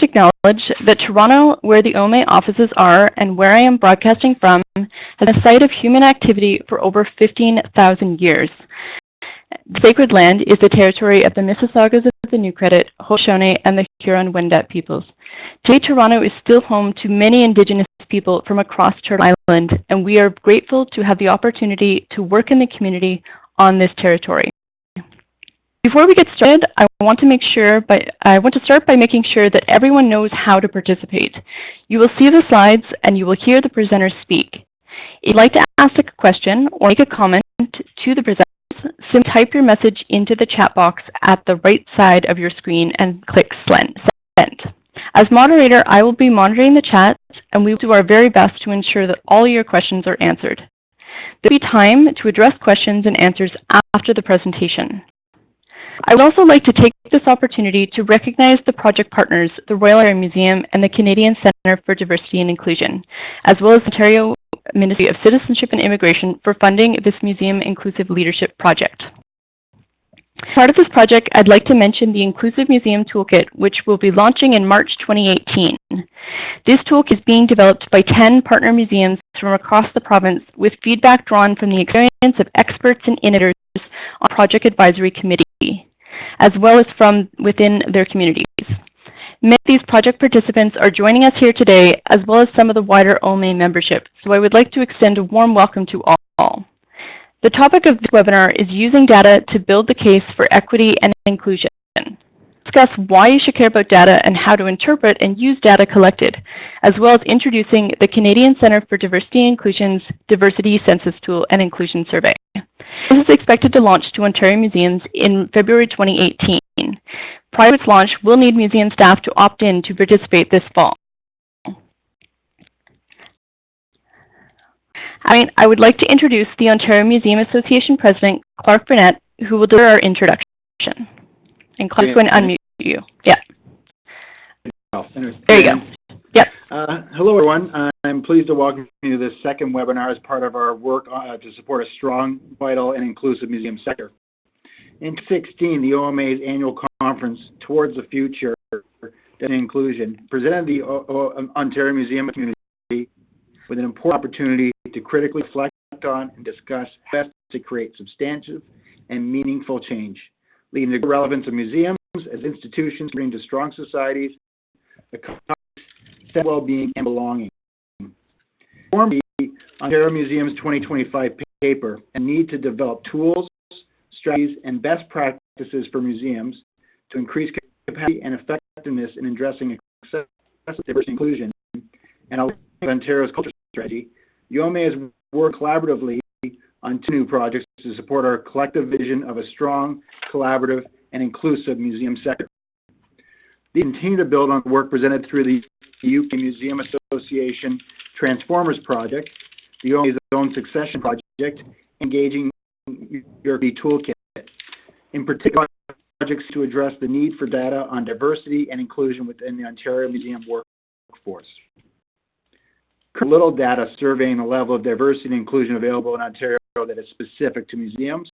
acknowledge that Toronto, where the OMA offices are and where I am broadcasting from, has been a site of human activity for over 15,000 years. The sacred land is the territory of the Mississaugas of the New Credit, Haudenosaunee, and the Huron-Wendat peoples. Today, Toronto is still home to many Indigenous people from across Turtle Island, and we are grateful to have the opportunity to work in the community on this territory. Before we get started, I want to start by making sure that everyone knows how to participate. You will see the slides and you will hear the presenters speak. If you'd like to ask a question or make a comment to the presenters, simply type your message into the chat box at the right side of your screen and click send. As moderator, I will be monitoring the chat, and we will do our very best to ensure that all your questions are answered. There will be time to address questions and answers after the presentation. I would also like to take this opportunity to recognize the project partners, the Royal Ontario Museum and the Canadian Centre for Diversity and Inclusion, as well as the Ontario Ministry of Citizenship and Immigration for funding this Museum Inclusive Leadership project. As part of this project, I'd like to mention the Inclusive Museum Toolkit, which will be launching in March 2018. This toolkit is being developed by 10 partner museums from across the province with feedback drawn from the experience of experts and innovators on Project Advisory Committee, as well as from within their communities. Many of these project participants are joining us here today, as well as some of the wider OMA membership, so I would like to extend a warm welcome to all. The topic of this webinar is using data to build the case for equity and inclusion. Discuss why you should care about data and how to interpret and use data collected, as well as introducing the Canadian Centre for Diversity and Inclusion's Diversity Census Tool and Inclusion Survey. This is expected to launch to Ontario museums in February 2018. Prior to its launch, we'll need museum staff to opt in to participate this fall. I would like to introduce the Ontario Museum Association President, Clark Burnett, who will do our introduction. And Clark's going to unmute you. Yeah. There you go. Yep. Hello, everyone. I'm pleased to welcome you to this second webinar as part of our work to support a strong, vital, and inclusive museum sector. In 2016, the OMA's annual conference, Towards the Future and Inclusion, presented the Ontario Museum community with an important opportunity to critically reflect on and discuss how best to create substantive and meaningful change, leading to the relevance of museums as institutions bring to strong societies, well-being and belonging. Form the Ontario Museum's 2025 paper and need to develop tools, strategies, and best practices for museums to increase capacity and effectiveness in addressing accessibility, diversity, and inclusion, and Ontario's culture strategy. The OMA has worked collaboratively on 2 new projects to support our collective vision of a strong, collaborative, and inclusive museum sector. They continue to build on the work presented through the UK Museum Association Transformers Project, the OMA's own Succession Project, Engaging European Toolkit. In particular, projects to address the need for data on diversity and inclusion within the Ontario Museum workforce. Little data surveying the level of diversity and inclusion available in Ontario that is specific to museums.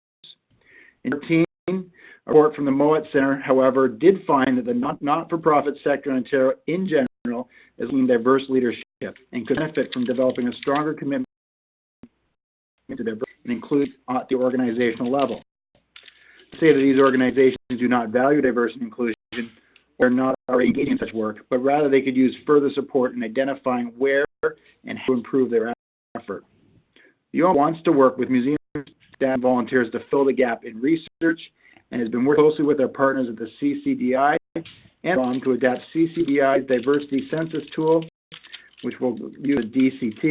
In 2013, a report from the Mowat Centre, however, did find that the not-for-profit sector in Ontario in general is leading diverse leadership and could benefit from developing a stronger commitment to diversity and inclusion at the organizational level. To say that these organizations do not value diversity and inclusion or are not already engaging in such work, but rather they could use further support in identifying where and how to improve their effort. The OMA wants to work with museums, staff, and volunteers to fill the gap in research and has been working closely with our partners at the CCDI and to adapt CCDI's Diversity Census Tool, which will use a DCT,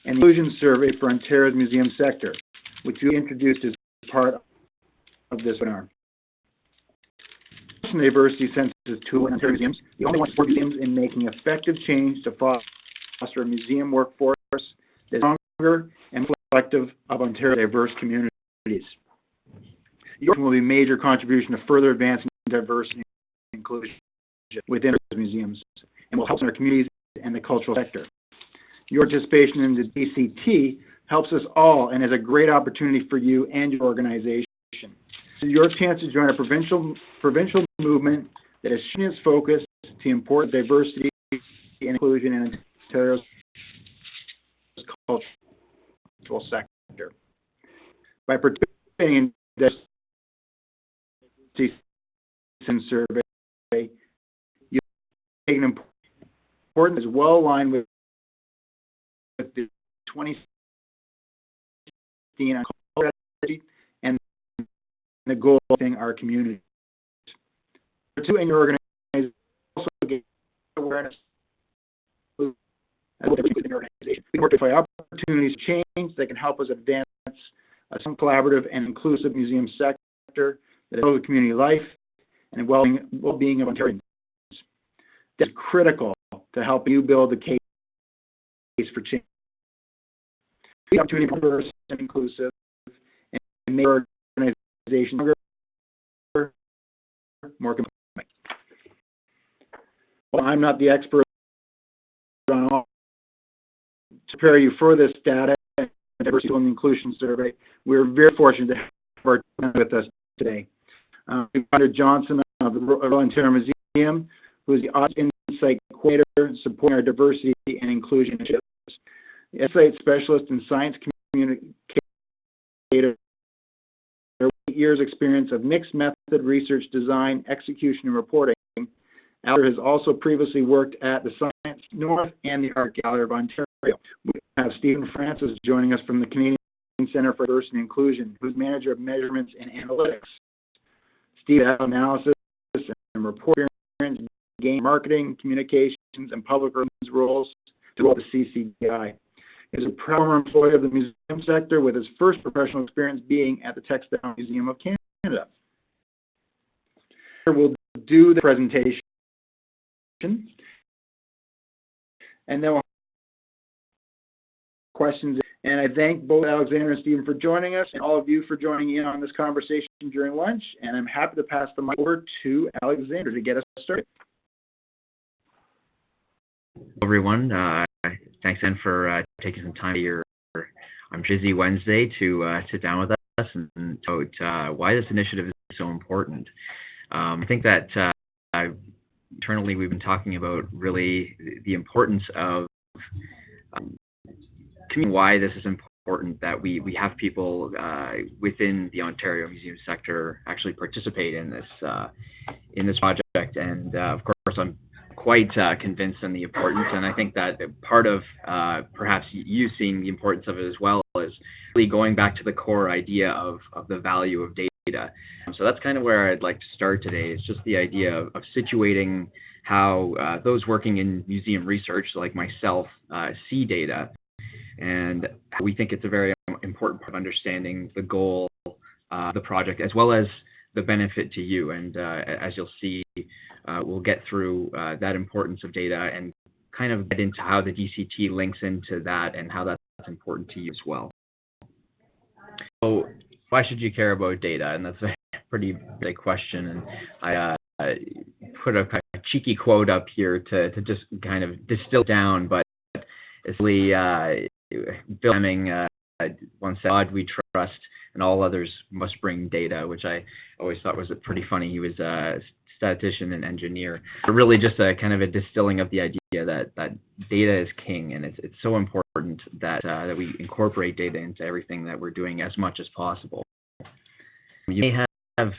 and the Inclusion Survey for Ontario's museum sector, which we introduced as part of this webinar. The Diversity Census Tool in Ontario museums, the OMA wants to support museums in making effective change to foster a museum workforce that is stronger and reflective of Ontario's diverse communities. Yours will be a major contribution to further advancing diversity and inclusion within our museums and will help in our communities and the cultural sector. Your participation in the DCT helps us all and is a great opportunity for you and your organization. It's your chance to join a provincial movement that has shifted its focus the importance of diversity and inclusion in Ontario's cultural sector. By participating in the survey, you take an important is well aligned with the 2016 strategy and the goal of our community. Two, in your organization also get awareness of the organization. We work to find opportunities to change that can help us advance some collaborative and inclusive museum sector that promotes community life and well-being of Ontarians. That's critical to help you build the case for change. The opportunity for diverse and inclusive and make our organization more complete. Well, I'm not the expert on all to prepare you for this data and diversity and inclusion survey. We're very fortunate to have our team with us today. We've got Johnston of the Royal Ontario Museum, who is the Audience Insight Coordinator supporting our diversity and inclusion initiatives. The Insight Specialist in Science Communicator, 8 years experience of mixed method research, design, execution, and reporting. Alder has also previously worked at the Science North and the Art Gallery of Ontario. We have Stephen Francis joining us from the Canadian Centre for Diversity and Inclusion, who's Manager of Measurements and Analytics. Steve has analysis and reporting experience, gain marketing, communications, and public relations roles throughout the CCDI. He is a proud employee of the museum sector, with his first professional experience being at the Textile Museum of Canada. We'll do the presentation, and then we'll have questions. And I thank both Alexander and Stephen for joining us, and all of you for joining in on this conversation during lunch. And I'm happy to pass the mic over to Alexander to get us started. Hello, everyone. Thanks, Anne, for taking some time your busy Wednesday to sit down with us and talk about why this initiative is so important. I think that internally we've been talking about really the importance of why this is important, that we have people within the Ontario Museum sector actually participate in this project, and of course I'm quite convinced on the importance, and I think that part of perhaps you seeing the importance of it as well is really going back to the core idea of the value of data. So that's kind of where I'd like to start today. It's just the idea of situating how those working in museum research, like myself, see data, and we think it's a very important part of understanding the goal of the project, as well as the benefit to you. And as you'll see, we'll get through that importance of data and kind of get into how the DCT links into that and how that's important to you as well. So why should you care about data? And that's a pretty big question. And I put a cheeky quote up here to just kind of distill down, but it's really Bill Fleming once said, "God we trust, and all others must bring data," which I always thought was pretty funny. He was a statistician and engineer, but really just a kind of a distilling of the idea that data is king, and it's so important that that we incorporate data into everything that we're doing as much as possible. You may have at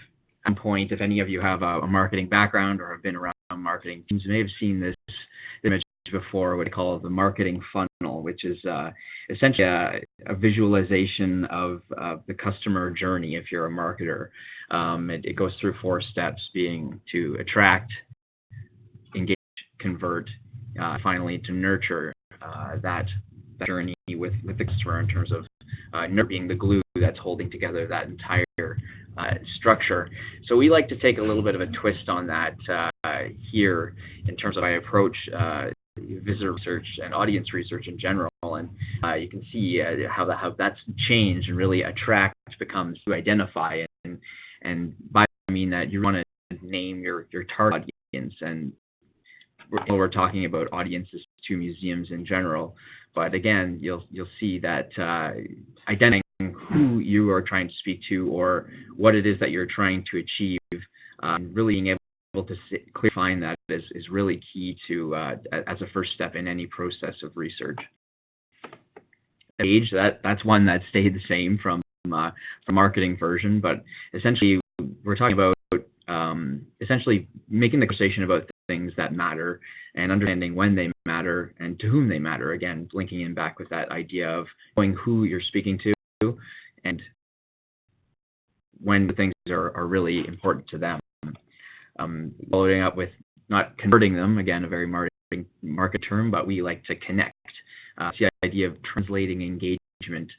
one point, if any of you have a marketing background or have been around marketing teams, you may have seen this image before, what we call the marketing funnel, which is essentially a visualization of the customer journey if you're a marketer. It goes through 4 steps, being to attract, engage, convert, finally to nurture that journey with the customer, in terms of nurture being the glue that's holding together that entire structure. So we like to take a little bit of a twist on that here in terms of my approach visitor research and audience research in general, and you can see how that's changed, and really attract becomes to identify, and by I mean that you want to name your target audience, and we're talking about audiences to museums in general, but again you'll see that identifying who you are trying to speak to or what it is that you're trying to achieve, really being able able to clearly find that is really key to as a first step in any process of research. Age, that's one that stayed the same from marketing version, but essentially we're talking about essentially making the conversation about things that matter and understanding when they matter and to whom they matter. Again, linking in back with that idea of knowing who you're speaking to and when things are really important to them. Following up with not converting them, again, a very market term, but we like to connect. The idea of translating engagement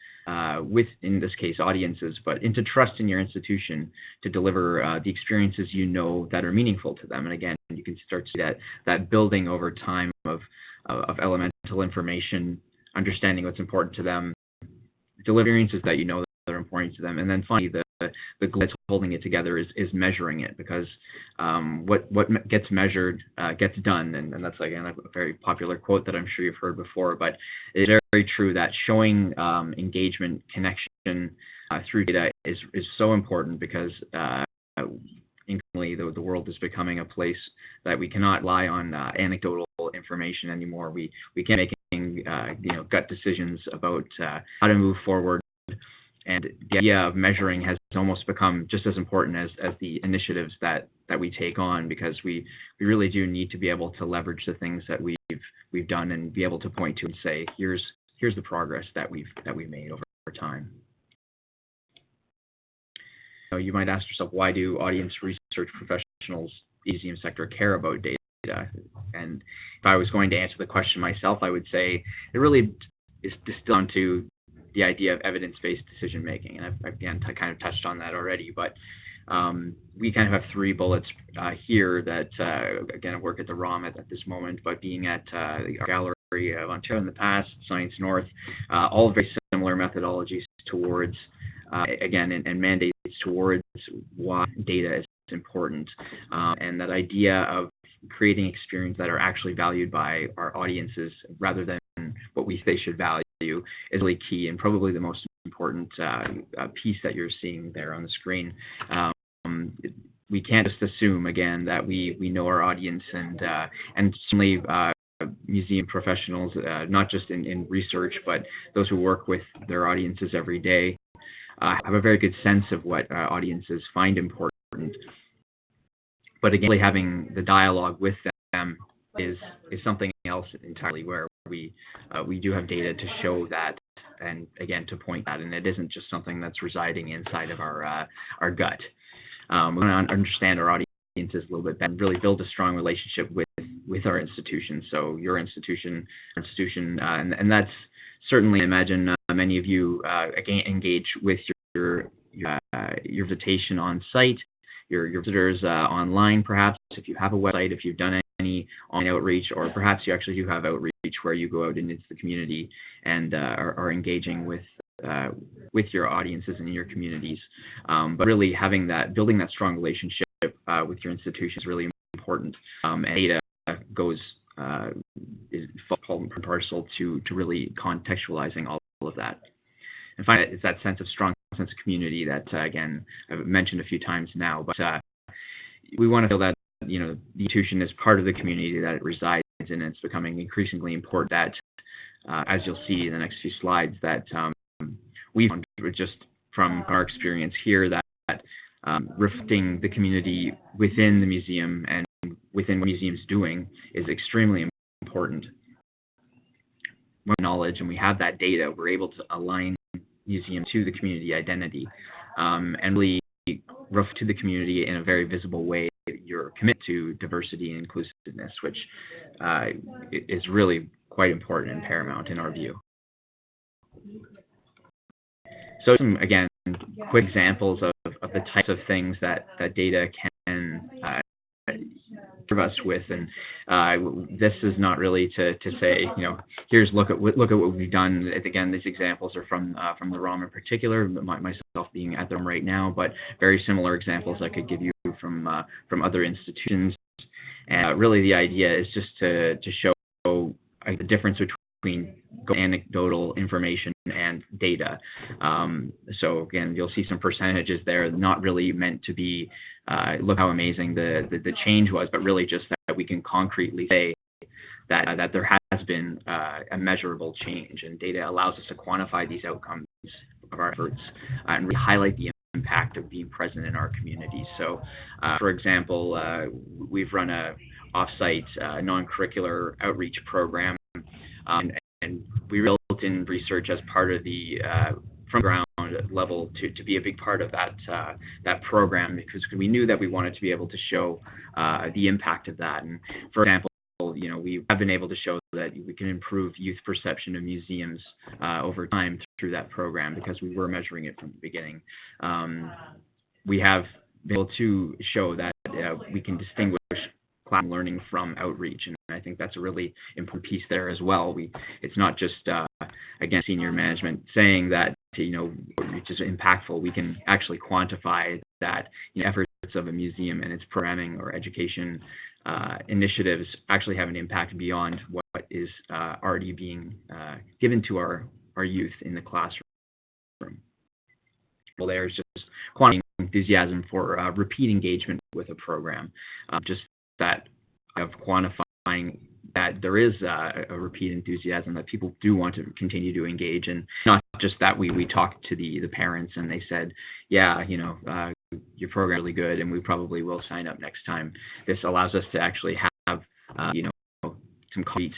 with, in this case, audiences, but into trust in your institution to deliver the experiences you know that are meaningful to them. And again, you can start to see that building over time of elemental information, understanding what's important to them, delivering experiences that you know that are important to them, and then finally the goal that's holding it together is measuring it, because what gets measured gets done, and that's again a very popular quote that I'm sure you've heard before, but it's very true that showing engagement, connection through data is so important, because increasingly the world is becoming a place that we cannot rely on anecdotal information anymore. We can't make gut decisions about how to move forward. And the idea of measuring has almost become just as important as the initiatives that we take on, because we really do need to be able to leverage the things that we've done and be able to point to and say, here's the progress that we've made over time. You might ask yourself, why do audience research professionals in the museum sector care about data? And if I was going to answer the question myself, I would say it really is distilled down to the idea of evidence-based decision-making, and I've again kind of touched on that already, but we kind of have three bullets here that, again, I work at the ROM at this moment, but being at our Gallery of Ontario in the past, Science North, all very similar methodologies towards, again, and mandates towards why data is important, and that idea of creating experiences that are actually valued by our audiences rather than what we say should value is really key, and probably the most important piece that you're seeing there on the screen. We can't just assume, again, that we know our audience, and certainly museum professionals, not just in research, but those who work with their audiences every day, have a very good sense of what audiences find important. But again, really having the dialogue with them is something else entirely, where we do have data to show that, and again to point that, and it isn't just something that's residing inside of our gut. We want to understand our audiences a little bit better and really build a strong relationship with our institution. So your institution, and that's certainly, I imagine many of you again engage with your visitation on site, your visitors online, perhaps if you have a website, if you've done any online outreach, or perhaps you actually do have outreach where you go out into the community and are engaging with your audiences and your communities. But really building that strong relationship with your institution is really important. And data is part and parcel to really contextualizing all of that. And finally, it's that strong sense of community that, again, I've mentioned a few times now, but we want to feel that the institution is part of the community that it resides in, and it's becoming increasingly important that, as you'll see in the next few slides, that we found just from our experience here that reflecting the community within the museum and within what the museum's doing is extremely important. With knowledge, and we have that data, we're able to align museum to the community identity, and really reflect to the community in a very visible way your commitment to diversity and inclusiveness, which is really quite important and paramount in our view. So some, again, quick examples of the types of things that data can give us with, and this is not really to say, here's look at what we've done. Again, these examples are from the ROM in particular, myself being at them right now, but very similar examples I could give you from other institutions. And really, the idea is just to show the difference between anecdotal information and data. So again, you'll see some percentages there, not really meant to be, look how amazing the change was, but really just that we can concretely say that there has been a measurable change, and data allows us to quantify these outcomes of our efforts and really highlight the impact of being present in our communities. So, for example, we've run a off-site non-curricular outreach program, and we built in research as part of the from ground level to be a big part of that program, because we knew that we wanted to be able to show the impact of that. And for example, we have been able to show that we can improve youth perception of museums over time through that program, because we were measuring it from the beginning. We have been able to show that we can distinguish classroom learning from outreach, and I think that's a really important piece there as well. It's not just again, senior management saying that outreach is impactful. We can actually quantify that efforts of a museum and its programming or education initiatives actually have an impact beyond what is already being given to our youth in the classroom. Well, there's just quantifying enthusiasm for repeat engagement with a program, just that of quantifying that there is a repeat enthusiasm, that people do want to continue to engage, and not just that we talked to the parents and they said, yeah, your program is really good and we probably will sign up next time. This allows us to actually have some concrete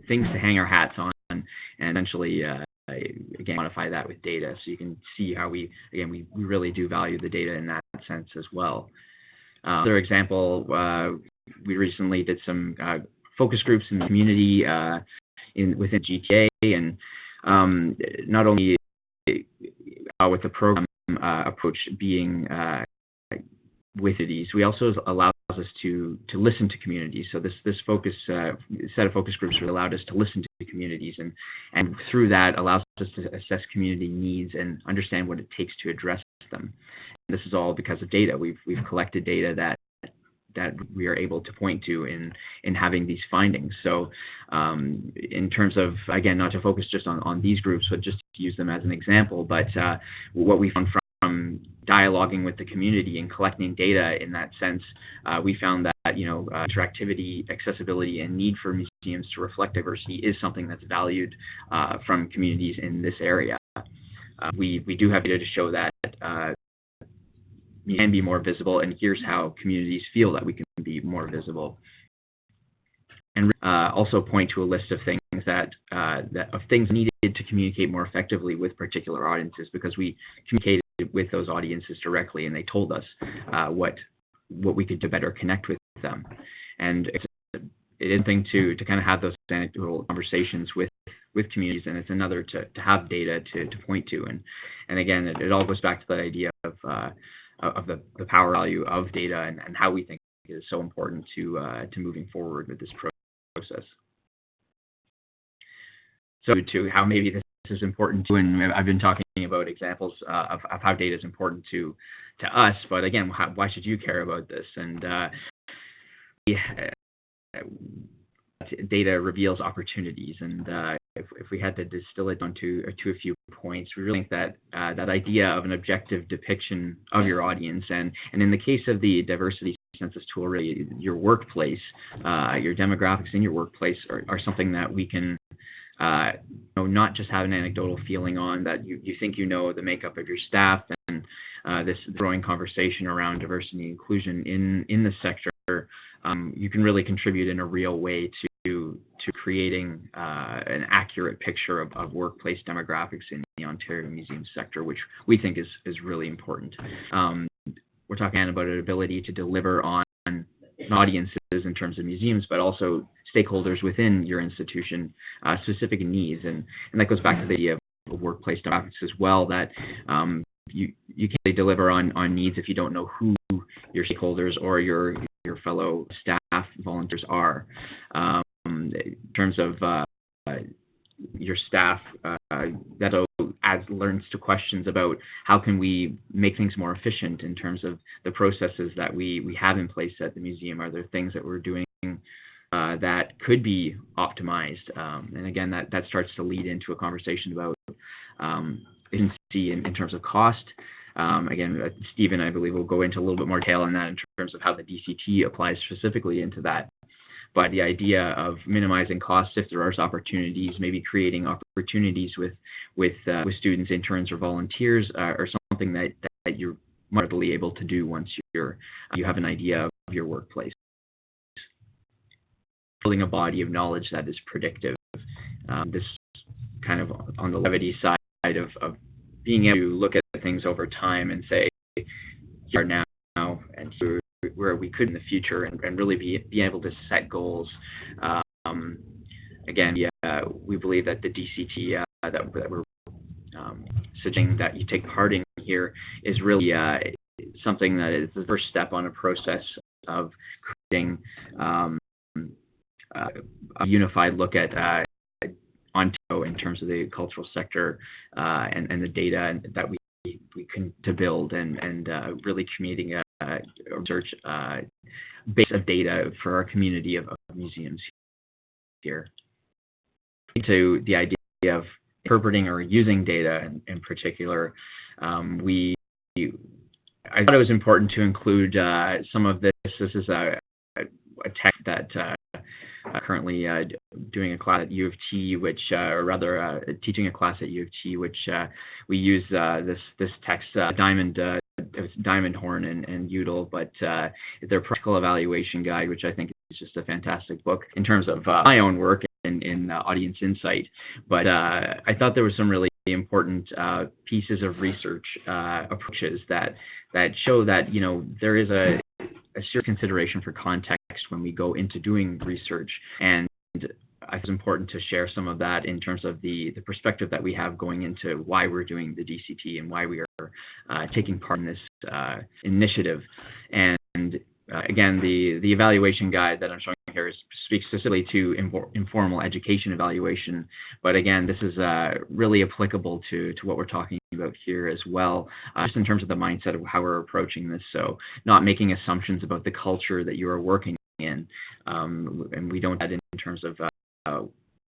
things to hang our hats on, and essentially again quantify that with data, so you can see how we really do value the data in that sense as well. Another example, we recently did some focus groups in the community within GTA, and not only with the program approach being with these, we also allows us to listen to communities. So this focus set of focus groups really allowed us to listen to communities, and through that allows us to assess community needs and understand what it takes to address them. And this is all because of data. We've collected data that we are able to point to in having these findings. So in terms of, again, not to focus just on these groups, but just to use them as an example, but what we found from dialoguing with the community and collecting data in that sense, we found that interactivity, accessibility, and need for museums to reflect diversity is something that's valued from communities in this area. We do have data to show that can be more visible, and here's how communities feel that we can be more visible. And also point to a list of things that of things needed to communicate more effectively with particular audiences, because we communicated with those audiences directly, and they told us what we could do better connect with them. And it's a thing to kind of have those anecdotal conversations with communities, and it's another to have data to point to. And again, it all goes back to that idea of the power value of data, and how we think it is so important to moving forward with this process. So to how maybe this is important to, and I've been talking about examples of how data is important to us, but again, why should you care about this? And data reveals opportunities, and if we had to distill it down to a few points, we really think that that idea of an objective depiction of your audience, and in the case of the diversity census tool, really your workplace, your demographics in your workplace are something that we can not just have an anecdotal feeling on, that you think the makeup of your staff, and this growing conversation around diversity and inclusion in the sector, you can really contribute in a real way to creating an accurate picture of workplace demographics in the Ontario museum sector, which we think is really important. We're talking about an ability to deliver on audiences in terms of museums, but also stakeholders within your institution, specific needs, and that goes back to the idea of workplace demographics as well, that you can't deliver on needs if you don't know who your stakeholders or your fellow staff volunteers are. In terms of your staff, that learns to questions about how can we make things more efficient in terms of the processes that we have in place at the museum. Are there things that we're doing that could be optimized. And again, that starts to lead into a conversation about efficiency in terms of cost. Again, Stephen, I believe, will go into a little bit more detail on that in terms of how the DCT applies specifically into that. But the idea of minimizing costs if there are opportunities, maybe creating opportunities with students, interns, or volunteers, or something that you're more readily able to do once you have an idea of your workplace. Building a body of knowledge that is predictive. This kind of on the levity side of being able to look at things over time and say, here now and here where we could in the future, and really be able to set goals. Again, we believe that the DCT that we're suggesting that you take part in here is really something that is the first step on a process of creating a unified look at Ontario in terms of the cultural sector and the data that we can to build and really creating a research base of data for our community of museums here. To the idea of interpreting or using data in particular, I thought it was important to include some of this. This is a text that currently doing a class at U of T, which, or rather, teaching a class at U of T, which we use this text, Diamond Horn and Udall, but their practical evaluation guide, which I think is just a fantastic book in terms of my own work in audience insight. But I thought there were some really important pieces of research approaches that show that there is a serious consideration for context when we go into doing research, and I think it's important to share some of that in terms of the perspective that we have going into why we're doing the DCT and why we are taking part in this initiative. And again, the evaluation guide that I'm showing here speaks specifically to informal education evaluation, but again, this is really applicable to what we're talking about here as well, just in terms of the mindset of how we're approaching this. So not making assumptions about the culture that you are working in, and we don't do that in terms of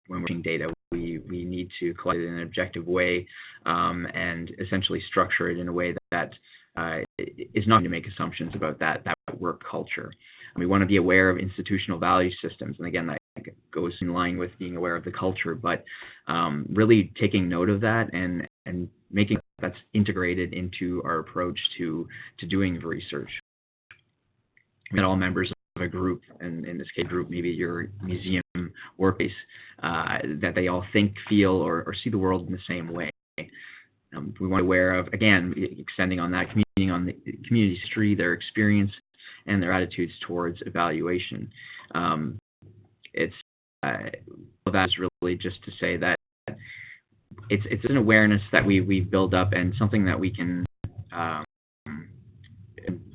when we're using data. We need to collect it in an objective way and essentially structure it in a way that is not going to make assumptions about that work culture. We want to be aware of institutional value systems, and again, that goes in line with being aware of the culture, but really taking note of that and making that's integrated into our approach to doing research. We had all members of a group, and in this case, group, maybe your museum workplace, that they all think, feel, or see the world in the same way. We want to be aware of, again, extending on that, communicating on the community history, their experience, and their attitudes towards evaluation. It's that is really just to say that it's an awareness that we build up, and something that we can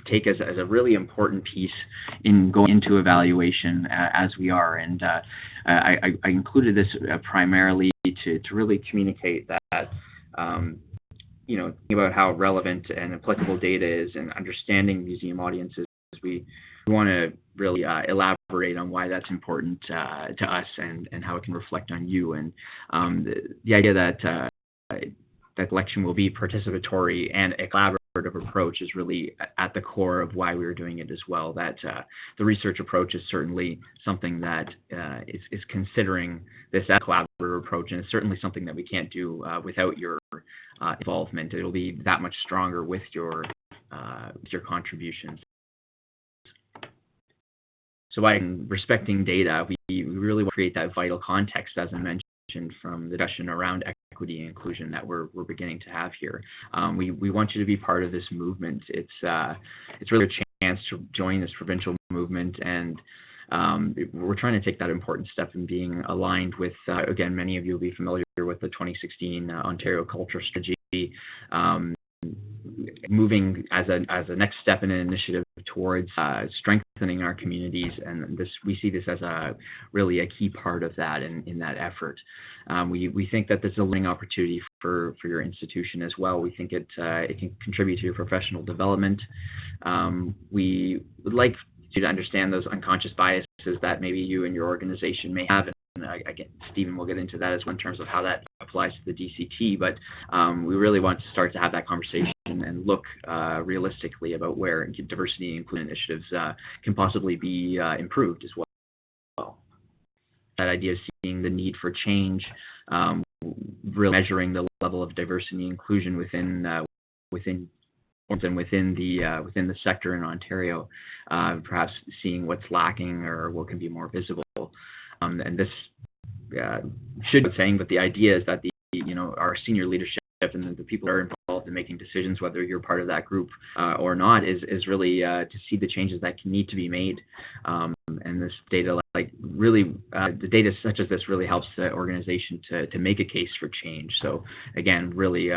take as a really important piece in going into evaluation as we are. And I included this primarily to really communicate that thinking about how relevant and applicable data is and understanding museum audiences. We want to really elaborate on why that's important to us and how it can reflect on you. And the idea that that collection will be participatory and a collaborative approach is really at the core of why we were doing it as well. That the research approach is certainly something that is considering this as a collaborative approach, and it's certainly something that we can't do without your involvement. It'll be that much stronger with your contributions. So by respecting data, we really want to create that vital context, as I mentioned, from the discussion around equity and inclusion that we're beginning to have here. We want you to be part of this movement. It's really a chance to join this provincial movement, and we're trying to take that important step in being aligned with, again, many of you will be familiar with the 2016 Ontario Culture Strategy, moving as a next step in an initiative towards strengthening our communities, and we see this as really a key part of that in that effort. We think that this is a learning opportunity for your institution as well. We think it can contribute to your professional development. We would like to understand those unconscious biases that maybe you and your organization may have. And again, Stephen will get into that as well in terms of how that applies to the DCT, but we really want to start to have that conversation and look realistically about where diversity and inclusion initiatives can possibly be improved as well. That idea of seeing the need for change, really measuring the level of diversity and inclusion within the sector in Ontario, perhaps seeing what's lacking or what can be more visible. And this should be saying, but the idea is that our senior leadership and the people that are involved in making decisions, whether you're part of that group or not, is really to see the changes that need to be made. And this data, the data such as this really helps the organization to make a case for change. So again, really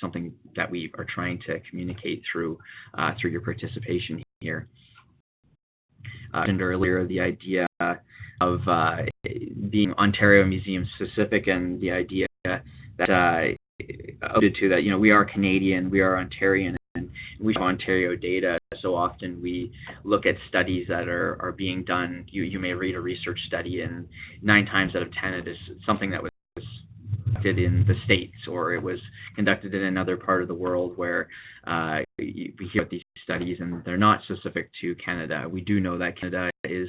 something that we are trying to communicate through your participation here. I mentioned earlier the idea of being Ontario Museum specific, and the idea that alluded to that we are Canadian, we are Ontarian, and we have Ontario data. So often we look at studies that are being done. You may read a research study, and 9 times out of 10 it is something that was conducted in the States, or it was conducted in another part of the world where we hear about these studies and they're not specific to Canada. We do know that Canada is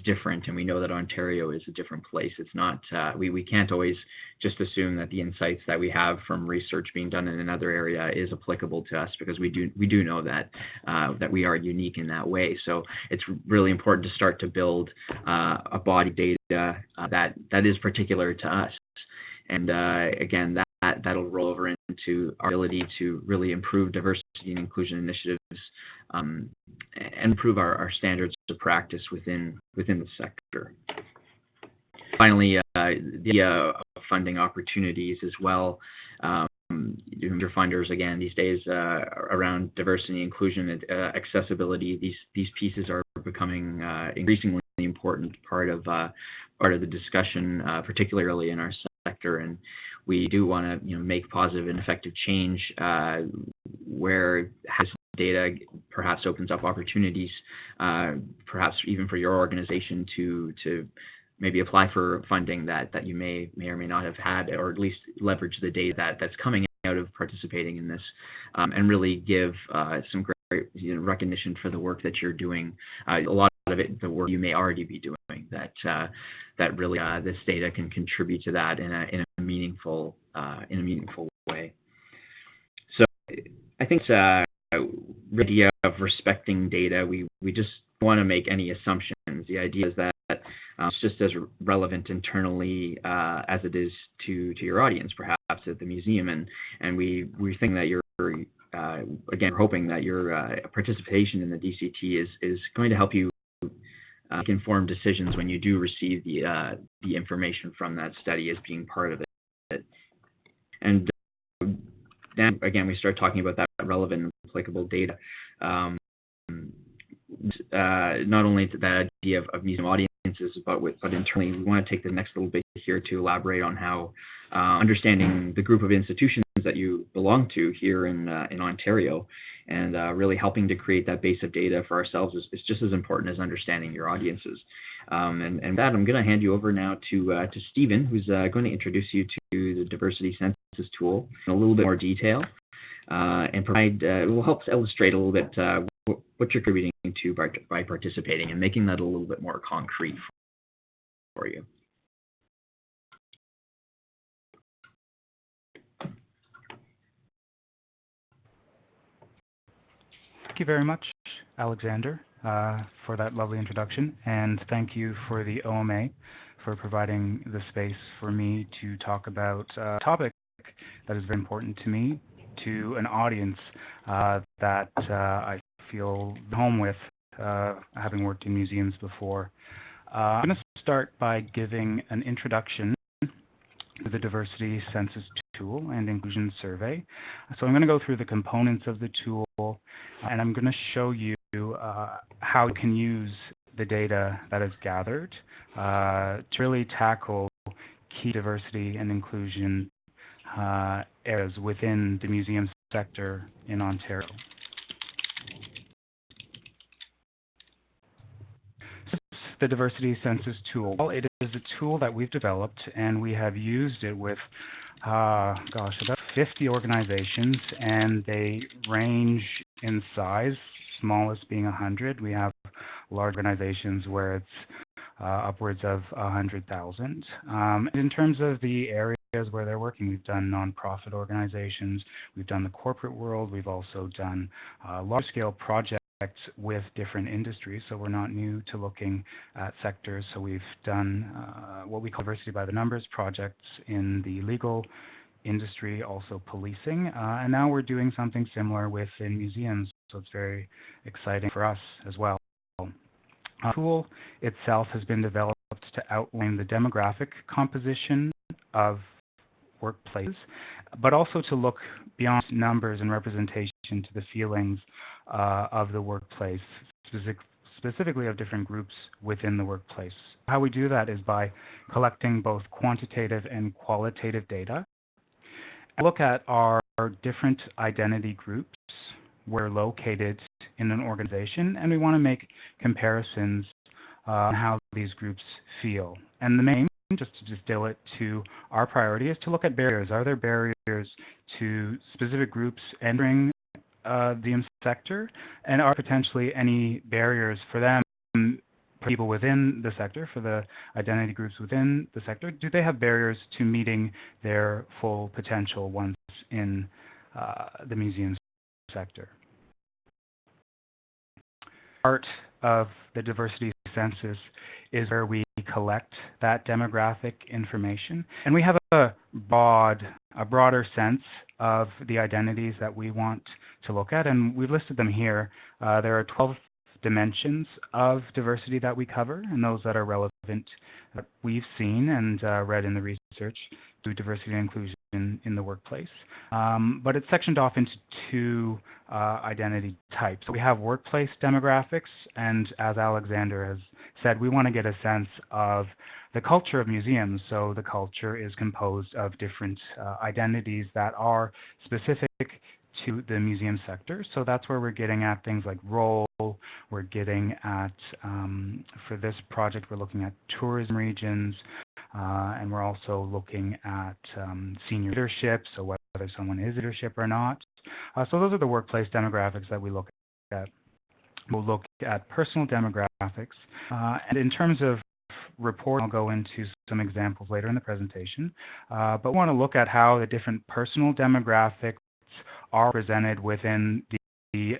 different, and we know that Ontario is a different place. It's not, we can't always just assume that the insights that we have from research being done in another area is applicable to us, because we do know that we are unique in that way. So it's really important to start to build a body of data that is particular to us. And again, that'll roll over into our ability to really improve diversity and inclusion initiatives and improve our standards of practice within the sector. Finally, the funding opportunities as well. Your funders, again, these days around diversity, inclusion, and accessibility, these pieces are becoming increasingly important part of the discussion, particularly in our sector, and we do want to make positive and effective change where this data perhaps opens up opportunities, perhaps even for your organization to maybe apply for funding that you may or may not have had, or at least leverage the data that's coming out of participating in this, and really give some great recognition for the work that you're doing. A lot of it, the work you may already be doing, that really this data can contribute to that in a meaningful way. So I think the idea of respecting data, we just want to make any assumptions. The idea is that it's just as relevant internally as it is to your audience, perhaps at the museum, and we think that you're again hoping that your participation in the DCT is going to help you make informed decisions when you do receive the information from that study as being part of it. And then again, we start talking about that relevant and applicable data. Not only to that idea of museum audiences, but internally, we want to take the next little bit here to elaborate on how understanding the group of institutions that you belong to here in Ontario, and really helping to create that base of data for ourselves is just as important as understanding your audiences. And with that, I'm going to hand you over now to Stephen, who's going to introduce you to the Diversity Census tool in a little bit more detail, and provide will help illustrate a little bit what you're contributing to by participating, and making that a little bit more concrete for you. Thank you very much, Alexander, for that lovely introduction, and thank you for the OMA for providing the space for me to talk about a topic that is very important to me, to an audience that I feel home with, having worked in museums before. I'm going to start by giving an introduction to the Diversity Census tool and Inclusion Survey. So I'm going to go through the components of the tool, and I'm going to show you how you can use the data that is gathered to really tackle key diversity and inclusion areas within the museum sector in Ontario. the diversity census tool? Well, it is a tool that we've developed, and we have used it with, about 50 organizations, and they range in size, smallest being 100. We have large organizations where it's upwards of 100,000. In terms of the areas where they're working, we've done nonprofit organizations, we've done the corporate world, we've also done large-scale projects with different industries, so we're not new to looking at sectors. So we've done what we call diversity by the numbers projects in the legal industry, also policing, and now we're doing something similar within museums, so it's very exciting for us as well. The tool itself has been developed to outline the demographic composition of workplaces, but also to look beyond numbers and representation to the feelings of the workplace, specifically of different groups within the workplace. How we do that is by collecting both quantitative and qualitative data. Look at our different identity groups. We're located in an organization, and we want to make comparisons on how these groups feel. And the main, just to distill it to our priority, is to look at barriers. Are there barriers to specific groups entering the museum sector, and are potentially any barriers for them, for people within the sector, for the identity groups within the sector? Do they have barriers to meeting their full potential once in the museum sector? Part of the diversity census is where we collect that demographic information, and we have a broader sense of the identities that we want to look at, and we've listed them here. There are 12 dimensions of diversity that we cover, and those that are relevant that we've seen and read in the research to diversity and inclusion in the workplace. But it's sectioned off into two identity types. So we have workplace demographics, and as Alexander has said, we want to get a sense of the culture of museums. So the culture is composed of different identities that are specific to the museum sector. So that's where we're getting at things like role. We're getting at, for this project, we're looking at tourism regions, and we're also looking at senior leadership, so whether someone is leadership or not. So those are the workplace demographics that we look at. We'll look at personal demographics, and in terms of reporting, I'll go into some examples later in the presentation, but we want to look at how the different personal demographics are presented within the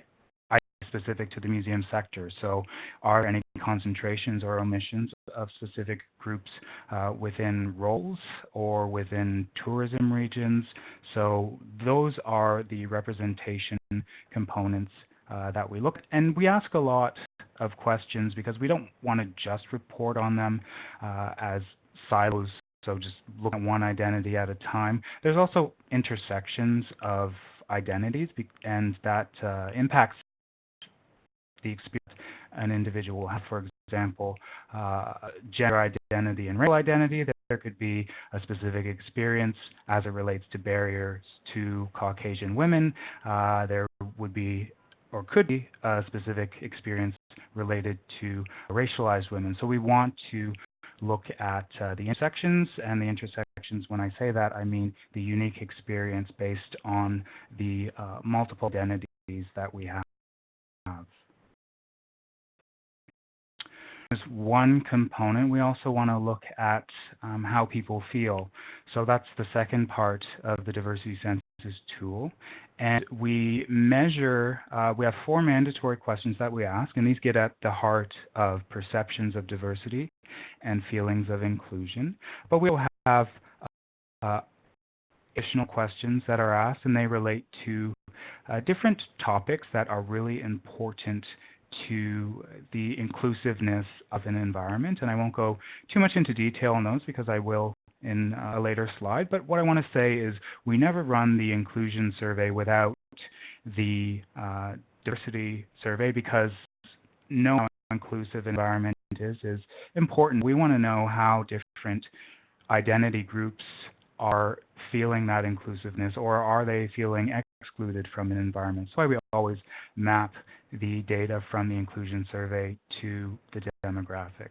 specific to the museum sector. So are there any concentrations or omissions of specific groups within roles or within tourism regions? So those are the representation components that we look at. And we ask a lot of questions because we don't want to just report on them as silos, so just look at one identity at a time. There's also intersections of identities, and that impacts the experience an individual will have. For example, gender identity and racial identity, there could be a specific experience as it relates to barriers to Caucasian women. There would be or could be a specific experience related to racialized women. So we want to look at the intersections, and the intersections, when I say that, I mean the unique experience based on the multiple identities that we have. There's one component. We also want to look at how people feel. So that's the second part of the diversity census tool. And we measure, we have 4 mandatory questions that we ask, and these get at the heart of perceptions of diversity and feelings of inclusion. But we will have additional questions that are asked, and they relate to different topics that are really important to the inclusiveness of an environment. And I won't go too much into detail on those because I will in a later slide. But what I want to say is we never run the inclusion survey without the diversity survey, because knowing how inclusive an environment is important. We want to know how different identity groups are feeling that inclusiveness, or are they feeling excluded from an environment. That's why we always map the data from the inclusion survey to the demographics.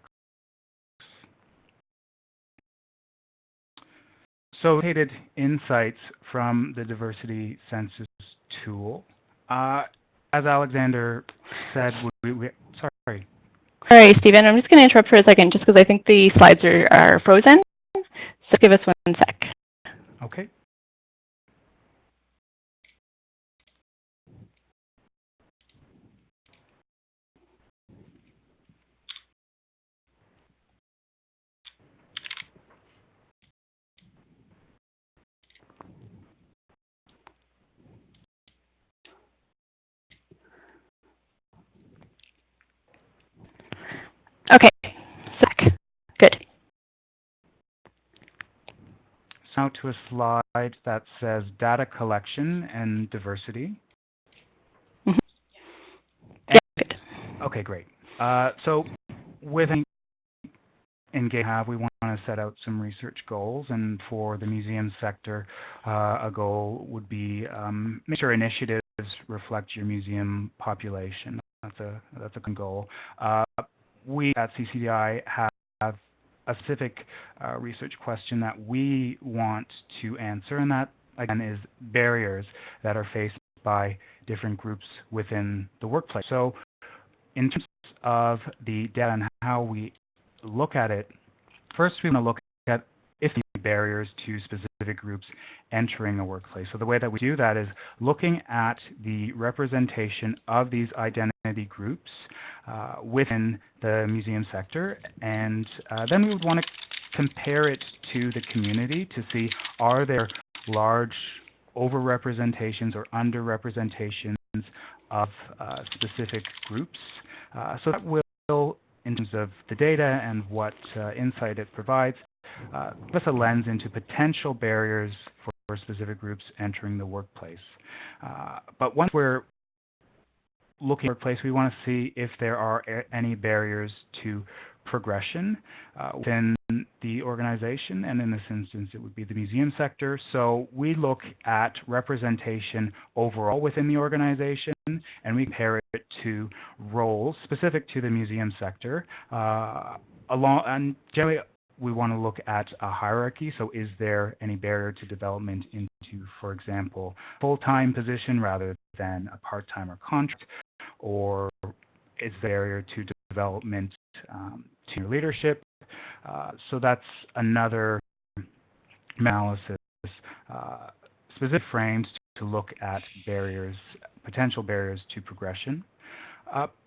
So located insights from the diversity census tool. As Alexander said, sorry. Sorry, Stephen, I'm just going to interrupt for a second just because I think the slides are frozen. So give us 1 sec. Okay. Okay, sec. Good. So now to a slide that says data collection and diversity. Mm-hmm. Yeah, good. Okay, great. So with Engage, we want to set out some research goals, and for the museum sector, a goal would be make sure initiatives reflect your museum population. That's a goal. We at CCDI have a specific research question that we want to answer, and that again is barriers that are faced by different groups within the workplace. So in terms of the data and how we look at it, first we want to look at if there are barriers to specific groups entering the workplace. So the way that we do that is looking at the representation of these identity groups within the museum sector, and then we would want to compare it to the community to see, are there large overrepresentations or underrepresentations of specific groups. So that will, in terms of the data and what insight it provides, give us a lens into potential barriers for specific groups entering the workplace. But once we're looking at the workplace, we want to see if there are any barriers to progression within the organization, and in this instance it would be the museum sector. So we look at representation overall within the organization, and we compare it to roles specific to the museum sector. And generally we want to look at a hierarchy. So is there any barrier to development into, for example, full-time position rather than a part-time or contract, or is there barrier to development to your leadership? So that's another analysis, specific frames to look at barriers, potential barriers to progression.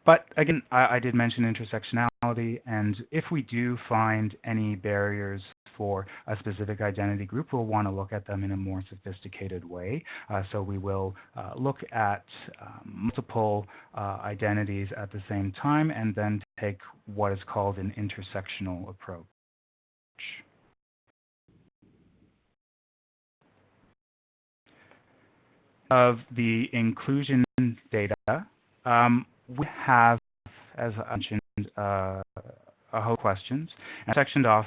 But again, I did mention intersectionality, and if we do find any barriers for a specific identity group, we'll want to look at them in a more sophisticated way. So we will look at multiple identities at the same time, and then take what is called an intersectional approach. Of the inclusion data, we have, as I mentioned, a whole questions, and sectioned off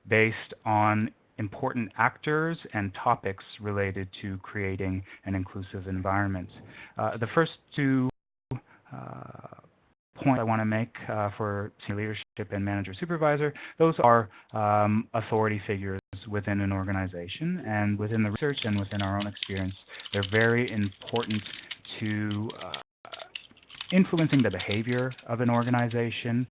based on important actors and topics related to creating an inclusive environment. The first two points I want to make for senior leadership and manager supervisor, those are authority figures within an organization, and within the research and within our own experience, they're very important to influencing the behavior of an organization.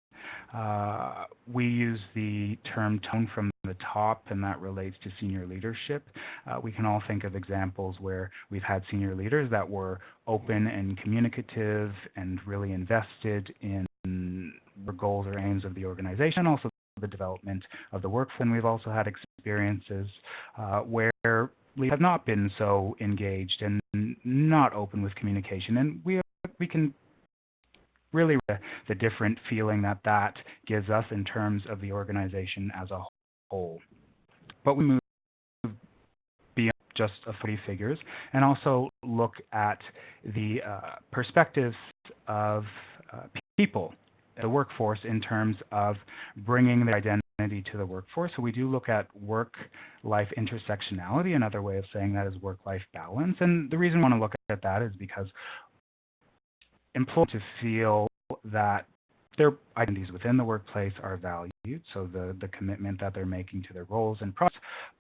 We use the term tone from the top, and that relates to senior leadership. We can all think of examples where we've had senior leaders that were open and communicative and really invested in the goals or aims of the organization, and also the development of the workforce. And we've also had experiences where leaders have not been so engaged and not open with communication, and we can really the different feeling that gives us in terms of the organization as a whole. But we move beyond just authority figures and also look at the perspectives of people, the workforce, in terms of bringing their identity to the workforce. So we do look at work-life intersectionality. Another way of saying that is work-life balance. And the reason we want to look at that is because employees to feel that their identities within the workplace are valued, so the commitment that they're making to their roles and projects,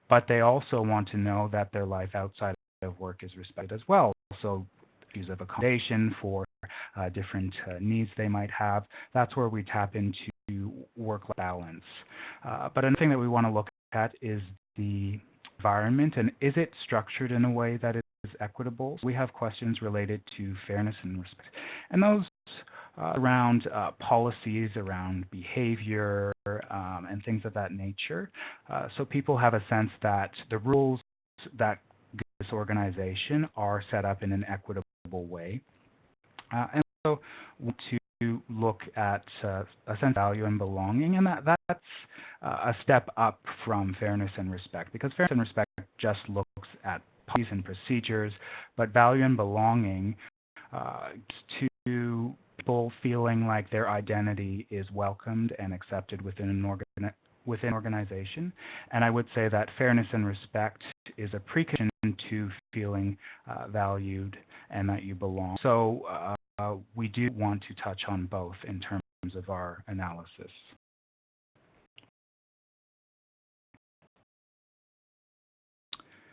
but they also want to know that their life outside of work is respected as well. So issues of accommodation for different needs they might have, that's where we tap into work-life balance. But another thing that we want to look at is the environment, and is it structured in a way that is equitable? So we have questions related to fairness and respect, and those around policies, around behavior, and things of that nature. So people have a sense that the rules that this organization are set up in an equitable way. And so we want to look at a sense of value and belonging, and that's a step up from fairness and respect, because fairness and respect just looks at policies and procedures, but value and belonging to people feeling like their identity is welcomed and accepted within an organization. And I would say that fairness and respect is a precondition to feeling valued and that you belong. So we do want to touch on both in terms of our analysis.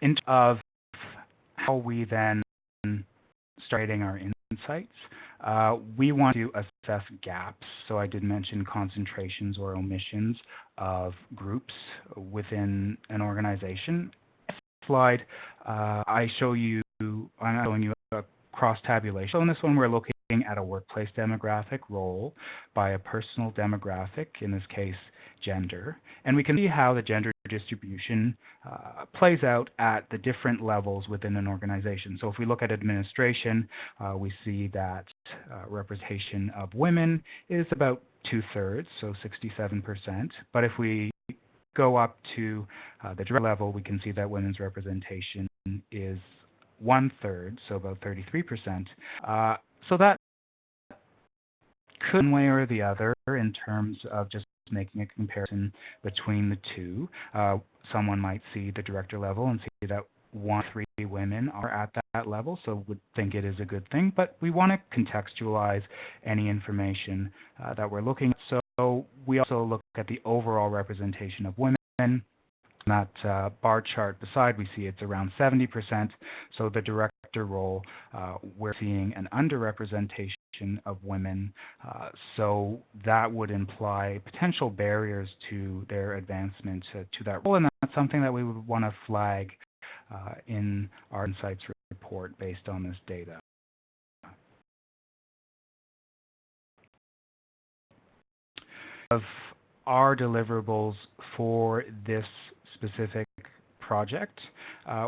In terms of how we then start getting our insights, we want to assess gaps. So I did mention concentrations or omissions of groups within an organization. Slide, I'm showing you a cross-tabulation. So in this one, we're looking at a workplace demographic role by a personal demographic, in this case, gender. And we can see how the gender distribution plays out at the different levels within an organization. So if we look at administration, we see that representation of women is about 2/3, so 67%. But if we go up to the direct level, we can see that women's representation is 1/3, so about 33%. So that could one way or the other in terms of just making a comparison between the two. Someone might see the director level and see that 1/3 women are at that level, so would think it is a good thing, but we want to contextualize any information that we're looking at. So we also look at the overall representation of women. That bar chart beside, we see it's around 70%. So the director role, we're seeing an underrepresentation of women. So that would imply potential barriers to their advancement to that role, and that's something that we would want to flag in our insights report based on this data. Of our deliverables for this specific project,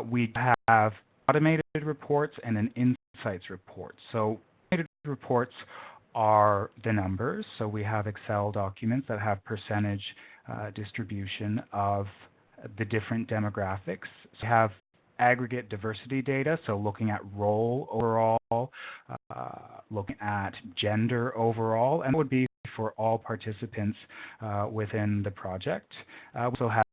we have automated reports and an insights report. So automated reports are the numbers. So we have Excel documents that have percentage distribution of the different demographics. So we have aggregate diversity data, so looking at role overall, looking at gender overall, and that would be for all participants within the project. We also have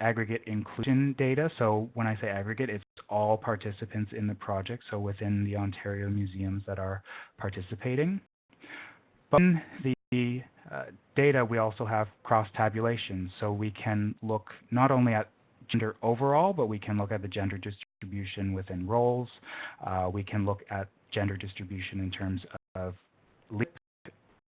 aggregate inclusion data. So when I say aggregate, it's all participants in the project, so within the Ontario museums that are participating. But in the data, we also have cross-tabulation. So we can look not only at gender overall, but we can look at the gender distribution within roles. We can look at gender distribution in terms of leadership.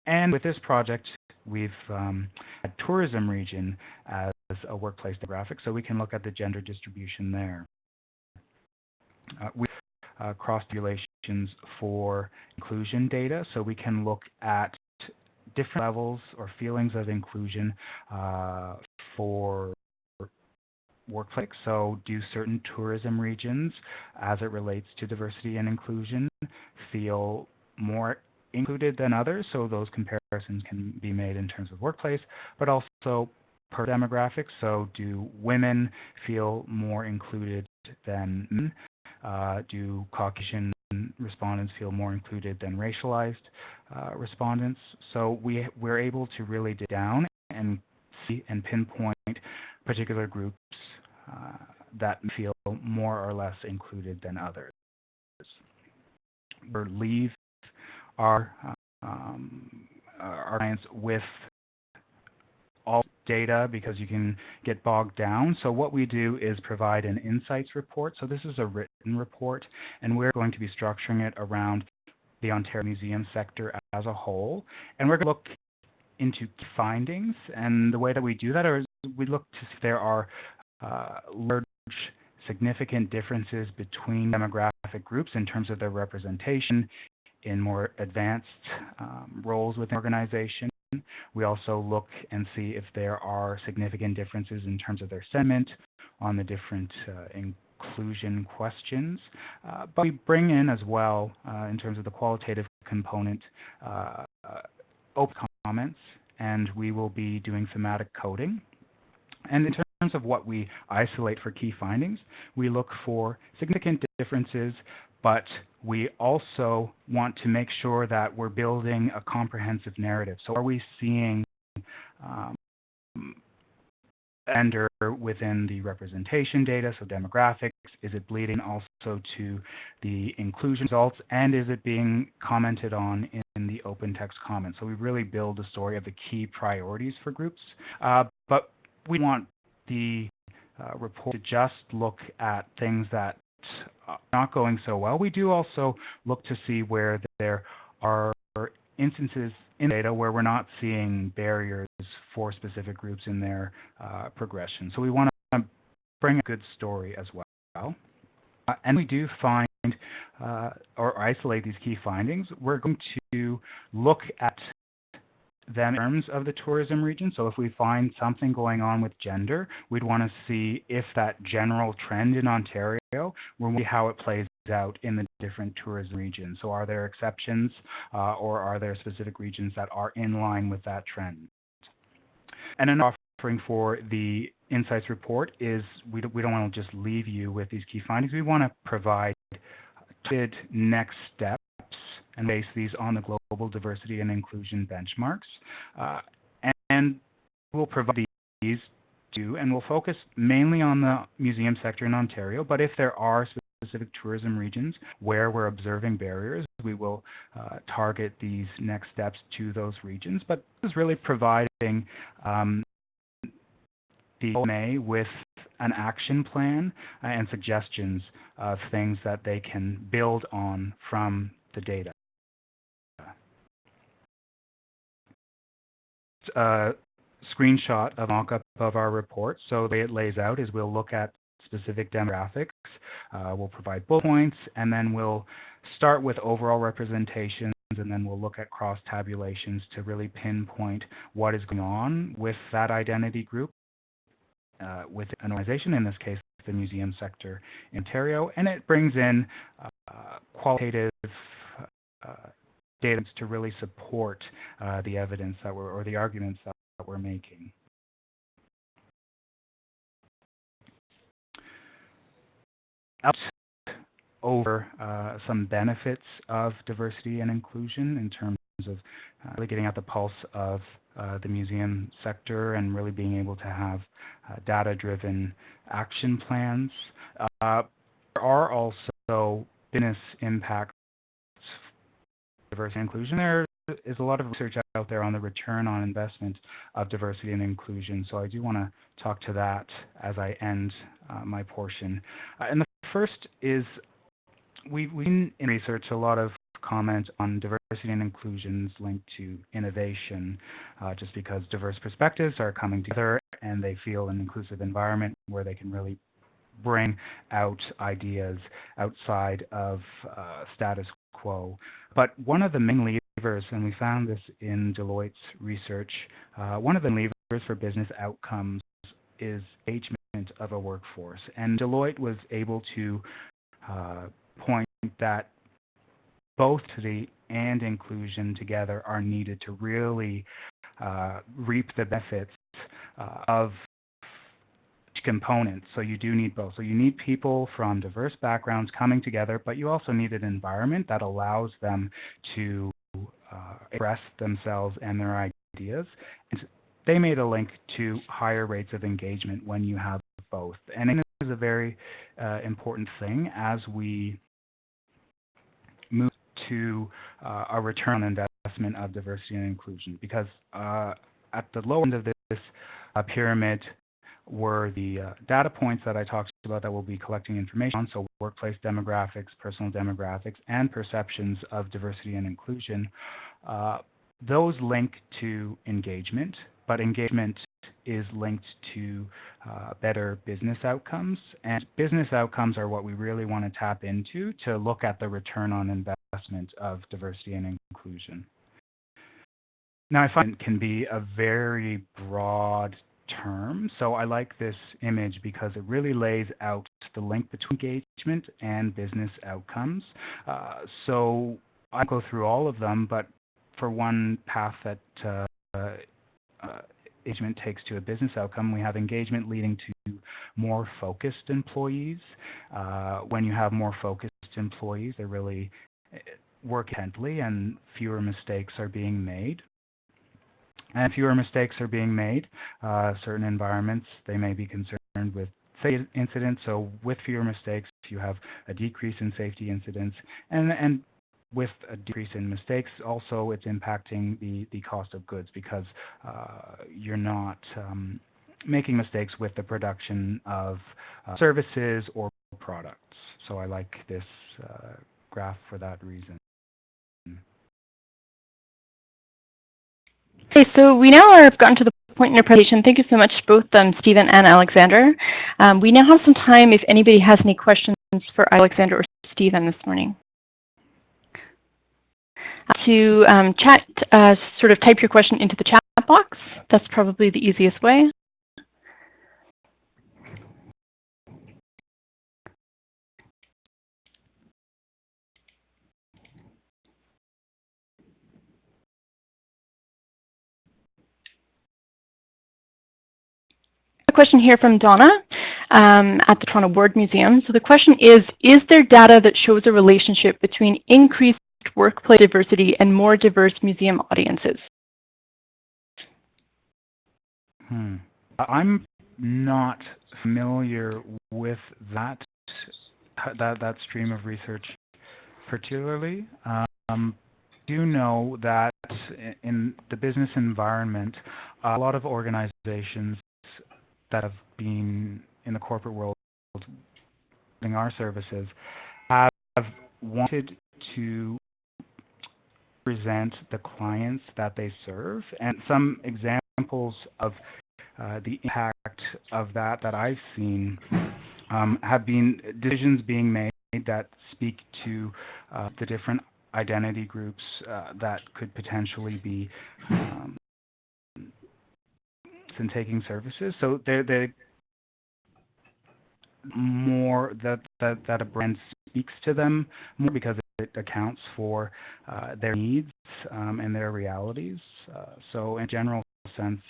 And with this project, we've had tourism region as a workplace demographic, so we can look at the gender distribution there. We have cross-tabulations for inclusion data, so we can look at different levels or feelings of inclusion for workplace. So do certain tourism regions, as it relates to diversity and inclusion, feel more included than others? So those comparisons can be made in terms of workplace, but also per demographic. So do women feel more included than men? Do Caucasian respondents feel more included than racialized respondents? So we're able to really dig down and see and pinpoint particular groups that feel more or less included than others. We leave our clients with all data because you can get bogged down. So what we do is provide an insights report. So this is a written report, and we're going to be structuring it around the Ontario museum sector as a whole. And we're going to look into findings, and the way that we do that is we look to see if there are large significant differences between demographic groups in terms of their representation in more advanced roles within organization. We also look and see if there are significant differences in terms of their sentiment on the different inclusion questions. But we bring in as well, in terms of the qualitative component, open comments, and we will be doing thematic coding. And in terms of what we isolate for key findings, we look for significant differences, but we also want to make sure that we're building a comprehensive narrative. So are we seeing gender within the representation data, so demographics? Is it bleeding also to the inclusion results? And is it being commented on in the open text comments? So we really build a story of the key priorities for groups. But we want the report to just look at things that are not going so well. We do also look to see where there are instances in data where we're not seeing barriers for specific groups in their progression. So we want to bring a good story as well. And we do find or isolate these key findings. We're going to look at them in terms of the tourism region. So if we find something going on with gender, we'd want to see if that general trend in Ontario, we'll see how it plays out in the different tourism regions. So are there exceptions or are there specific regions that are in line with that trend? And an offering for the insights report is we don't want to just leave you with these key findings. We want to provide next steps and base these on the global diversity and inclusion benchmarks. And we'll provide these to, and we'll focus mainly on the museum sector in Ontario, but if there are specific tourism regions where we're observing barriers, we will target these next steps to those regions. But this is really providing the OMA with an action plan and suggestions of things that they can build on from the data. A screenshot of mock-up of our report. So the way it lays out is we'll look at specific demographics, we'll provide bullet points, and then we'll start with overall representations, and then we'll look at cross-tabulations to really pinpoint what is going on with that identity group with an organization, in this case the museum sector in Ontario, and it brings in qualitative data to really support the evidence that or the arguments that we're making. Out over some benefits of diversity and inclusion in terms of really getting at the pulse of the museum sector and really being able to have data-driven action plans. There are also business impacts of diversity and inclusion. There is a lot of research out there on the return on investment of diversity and inclusion, so I do want to talk to that as I end my portion. And the first is we've seen in research a lot of comment on diversity and inclusions linked to innovation, just because diverse perspectives are coming together and they feel an inclusive environment where they can really bring out ideas outside of status quo. But one of the main levers, and we found this in Deloitte's research, one of the levers for business outcomes is engagement of a workforce. And Deloitte was able to point that both diversity and inclusion together are needed to really reap the benefits of each component. So you do need both. So you need people from diverse backgrounds coming together, but you also need an environment that allows them to express themselves and their ideas. And they made a link to higher rates of engagement when you have both. And it is a very important thing as we move to a return on investment of diversity and inclusion, because at the lower end of this pyramid were the data points that I talked about that we'll be collecting information on, so workplace demographics, personal demographics, and perceptions of diversity and inclusion. Those link to engagement, but engagement is linked to better business outcomes, and business outcomes are what we really want to tap into to look at the return on investment of diversity and inclusion. Now, I find it can be a very broad term, so I like this image because it really lays out the link between engagement and business outcomes. So I'll go through all of them, but for one path that engagement takes to a business outcome, we have engagement leading to more focused employees. When you have more focused employees, they really work intently and fewer mistakes are being made. And fewer mistakes are being made. Certain environments, they may be concerned with safety incidents. So with fewer mistakes, you have a decrease in safety incidents. And with a decrease in mistakes, also it's impacting the cost of goods because you're not making mistakes with the production of services or products. So I like this graph for that reason. Okay, so we now have gotten to the point in our presentation. Thank you so much, both Stephen and Alexander. We now have some time if anybody has any questions for Alexander or Stephen this morning. To chat, sort of type your question into the chat box. That's probably the easiest way. A question here from Donna at the Toronto Ward Museum. So the question is there data that shows a relationship between increased workplace diversity and more diverse museum audiences? I'm not familiar with that stream of research particularly. Do know that in the business environment, a lot of organizations that have been in the corporate world using our services have wanted to present the clients that they serve, and some examples of the impact of that I've seen have been decisions being made that speak to the different identity groups that could potentially be in taking services. So they're more that a brand speaks to them more because it accounts for their needs and their realities. So in a general sense,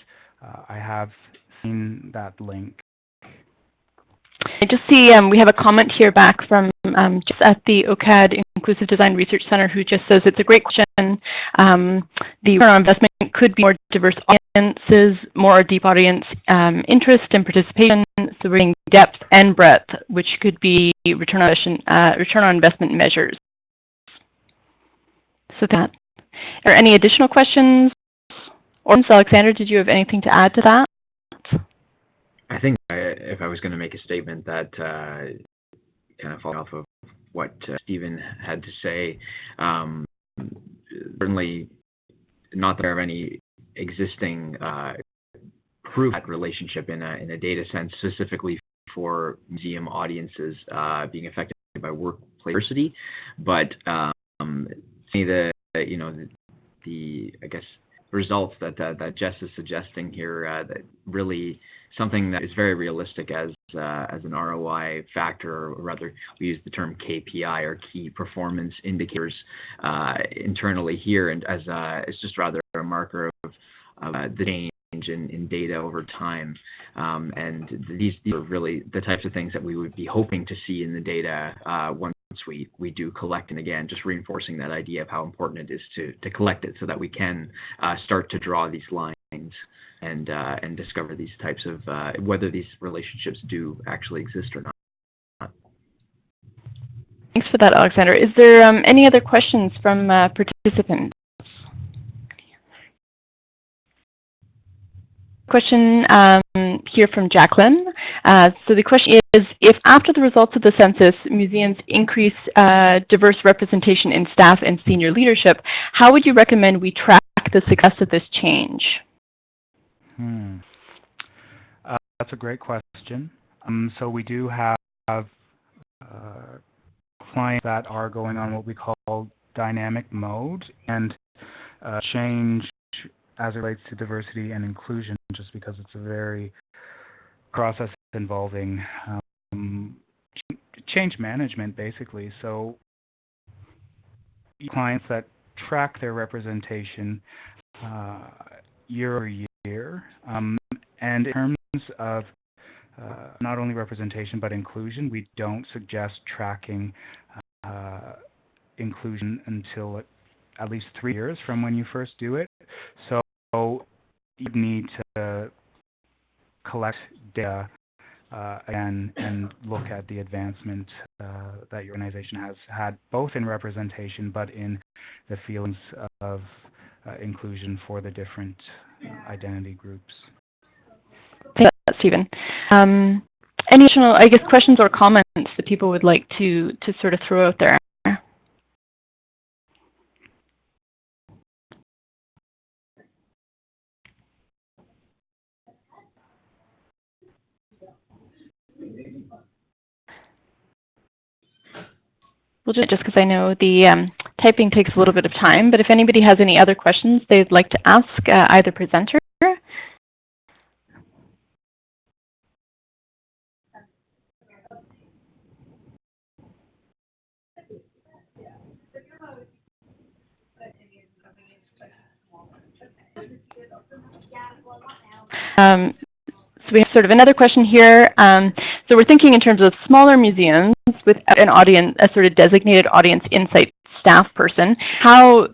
I have seen that link. I just see we have a comment here back from just at the OCAD Inclusive Design Research Center who just says it's a great question. The return on investment could be more diverse audiences, more deep audience interest and participation, so we're getting depth and breadth, which could be return on investment measures. So that. Are there any additional questions? Or Alexander, did you have anything to add to that? I think if I was going to make a statement that kind of following off of what Stephen had to say, certainly not that there are any existing proof of that relationship in a data sense, specifically for museum audiences being affected by workplace diversity, but the I guess results that Jess is suggesting here that really something that is very realistic as an ROI factor, or rather we use the term KPI or key performance indicators internally here, and as it's just rather a marker of the change in data over time, and these are really the types of things that we would be hoping to see in the data once we do collect, and again, just reinforcing that idea of how important it is to collect it so that we can start to draw these lines and discover these types of whether these relationships do actually exist or not. Thanks for that, Alexander. Is there any other questions from participants? question here from Jacqueline. So the question is, if after the results of the census, museums increase diverse representation in staff and senior leadership, how would you recommend we track the success of this change? That's a great question. So we do have clients that are going on what we call dynamic mode and change as it relates to diversity and inclusion, just because it's a very process involving change management, basically. So clients that track their representation year over year, and in terms of not only representation but inclusion, we don't suggest tracking inclusion until at least 3 years from when you first do it. So you need to collect data again and look at the advancement that your organization has had, both in representation but in the feelings of inclusion for the different identity groups. Thank you, Stephen. Any additional, I guess, questions or comments that people would like to sort of throw out there? We'll just because I know the typing takes a little bit of time, but if anybody has any other questions they'd like to ask either presenter. So we have sort of another question here. So we're thinking in terms of smaller museums without an audience, a sort of designated audience insight staff person. How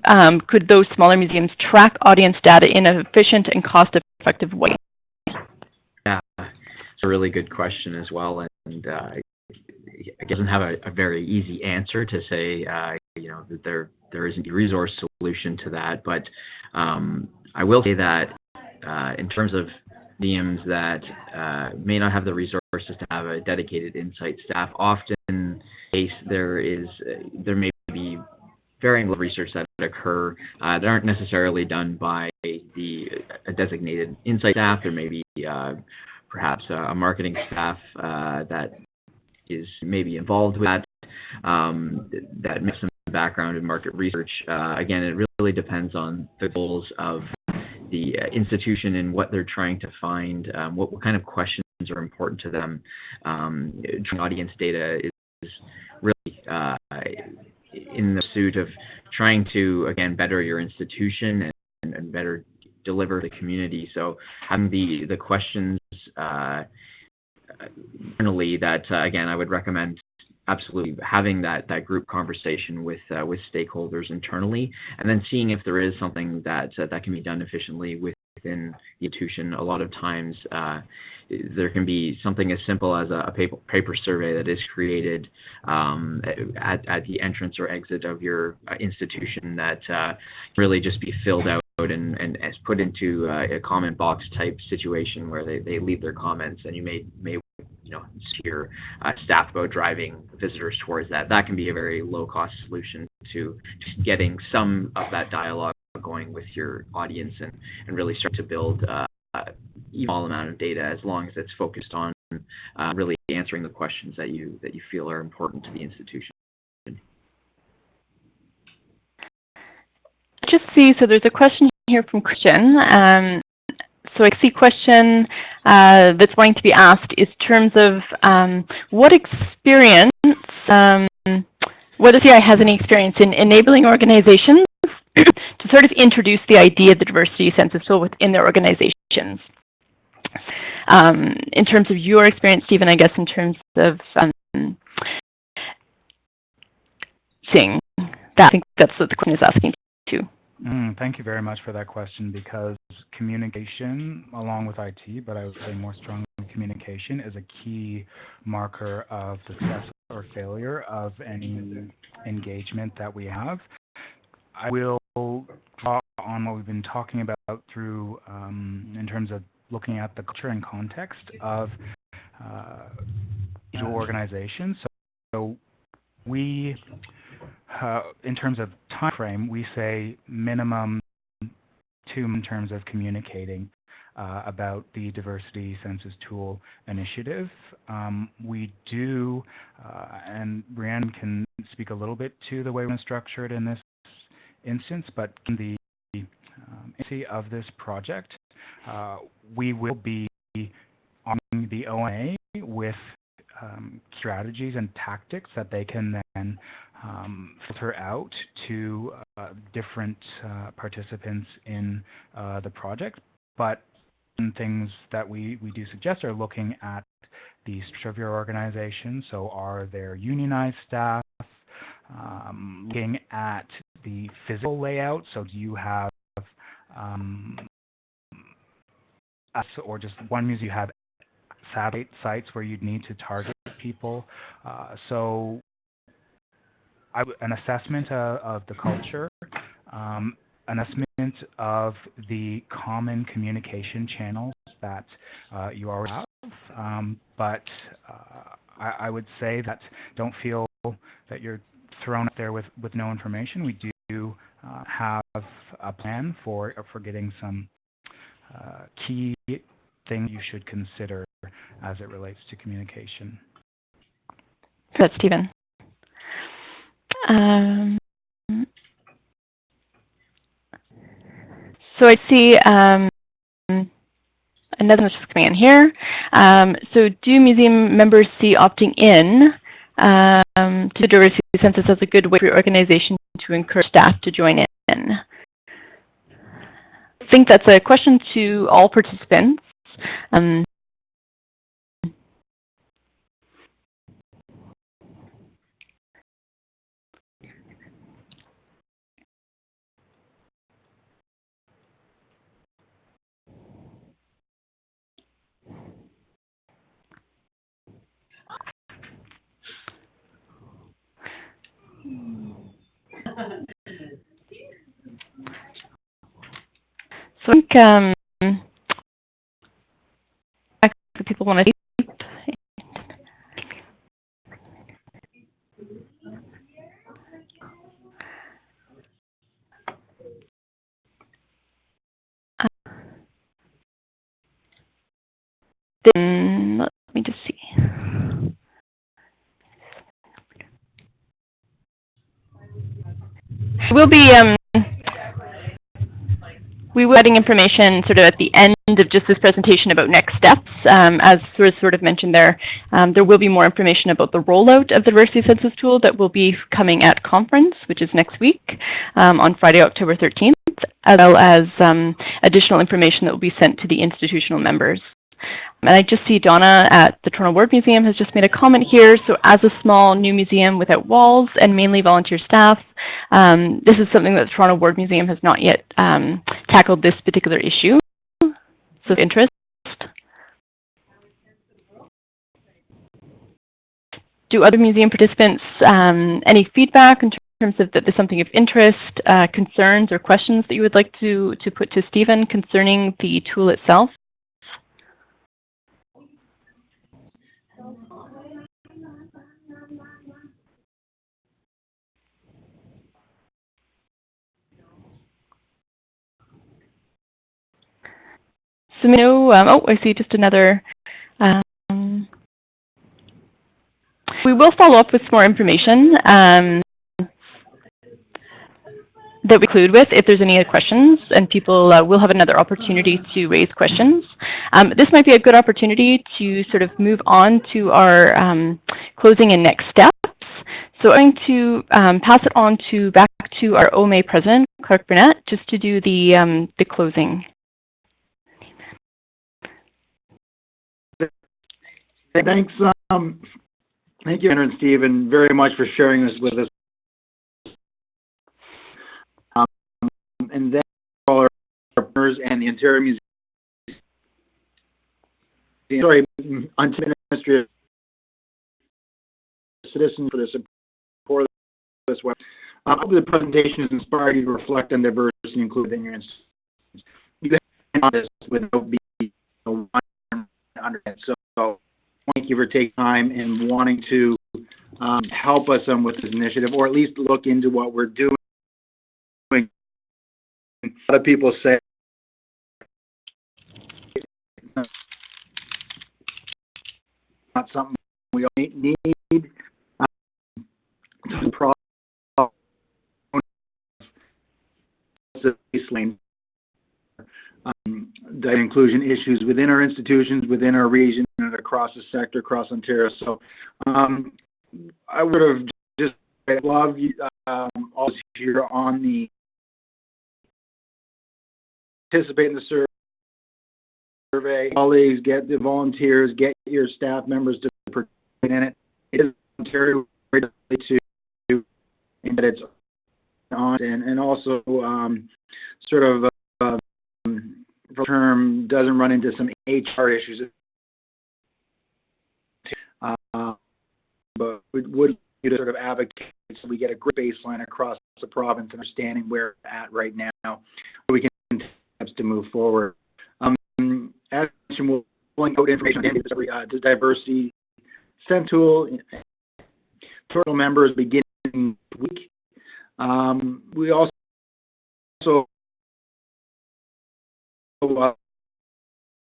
could those smaller museums track audience data in an efficient and cost-effective way? Yeah, it's a really good question as well, and it doesn't have a very easy answer to say, that there isn't a resource solution to that. But I will say that in terms of museums that may not have the resources to have a dedicated insight staff, often there may be varying research that occur that aren't necessarily done by a designated insight staff. There may be perhaps a marketing staff that is maybe involved with that makes some background in market research. Again, it really depends on the goals of the institution and what they're trying to find, what kind of questions are important to them. Audience data is really in the pursuit of trying to, again, better your institution and better deliver the community. So having the questions internally that, again, I would recommend absolutely having that group conversation with stakeholders internally, and then seeing if there is something that can be done efficiently within the institution. A lot of times there can be something as simple as a paper survey that is created at the entrance or exit of your institution that really just be filled out and as put into a comment box type situation where they leave their comments, and you may see your staff about driving visitors towards that. That can be a very low cost solution to just getting some of that dialogue going with your audience and really start to build a small amount of data, as long as it's focused on really answering the questions that you feel are important to the institution. Just see, so there's a question here from Christian. So I see a question that's going to be asked is in terms of what experience, whether CI has any experience in enabling organizations to sort of introduce the idea of the diversity census tool within their organizations. In terms of your experience, Stephen, I guess in terms of seeing that, I think that's what the question is asking too. Thank you very much for that question, because communication, along with IT, but I would say more strongly communication, is a key marker of success or failure of any engagement that we have. I will draw on what we've been talking about through in terms of looking at the culture and context of individual organizations. So we, in terms of time frame, we say minimum 2 in terms of communicating about the Diversity Census Tool initiative. We do, and Brianne can speak a little bit to the way we're structured in this instance, but in the agency of this project, we will be on the OMA with strategies and tactics that they can then filter out to different participants in the project. But things that we do suggest are looking at the structure of your organization. So are there unionized staff? Looking at the physical layout. So do you have or just one museum, you have satellite sites where you'd need to target people. So an assessment of the culture, an assessment of the common communication channels that you already have. But I would say that don't feel that you're thrown out there with no information. We do have a plan for getting some key things you should consider as it relates to communication. That's Stephen. So I see another one just coming in here. So do museum members see opting in to the diversity census as a good way for your organization to encourage staff to join in? I think that's a question to all participants. So I think people want to then let me just see. We will be adding information sort of at the end of just this presentation about next steps. As sort of mentioned there, there will be more information about the rollout of the Diversity Census tool that will be coming at conference, which is next week on Friday, October 13th, as well as additional information that will be sent to the institutional members. And I just see Donna at the Toronto Ward Museum has just made a comment here. So as a small new museum without walls and mainly volunteer staff, this is something that the Toronto Ward Museum has not yet tackled this particular issue. So interest. Do other museum participants any feedback in terms of that there's something of interest, concerns or questions that you would like to put to Stephen concerning the tool itself? So I see just another. We will follow up with some more information that we include with if there's any other questions, and people will have another opportunity to raise questions. This might be a good opportunity to sort of move on to our closing and next steps. So I'm going to pass it on back to our OMA president, Clark Burnett, just to do the closing. Thanks. Thank you, Andrew and Stephen, very much for sharing this with us. And then all our partners and the Ontario Museum, Administrative Citizens for the support of this web. I hope the presentation has inspired you to reflect on diversity and inclusion in your institutions. You can on this without being understand. So thank you for taking time and wanting to help us with this initiative, or at least look into what we're doing. A lot of people say it's not something we need. The problem the inclusion issues within our institutions, within our region, and across the sector, across Ontario. So I would have just loved also here on the participate in the survey. Colleagues, get the volunteers, get your staff members to participate in it. It is Ontario to and that it's on, and also sort of term doesn't run into some HR issues. But we would to sort of advocate so we get a great baseline across the province, understanding where we're at right now, so we can take steps to move forward. As mentioned, we'll link out information on the diversity Census tool. Total members beginning week. We also hope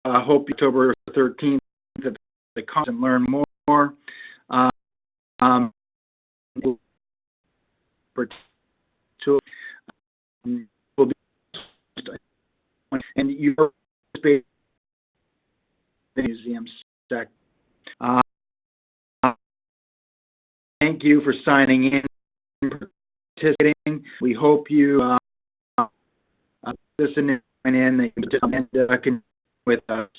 October 13th that the conference and learn more. Will be and you participate in the museum sector. Thank you for signing in, participating. We hope you listen in and can with us.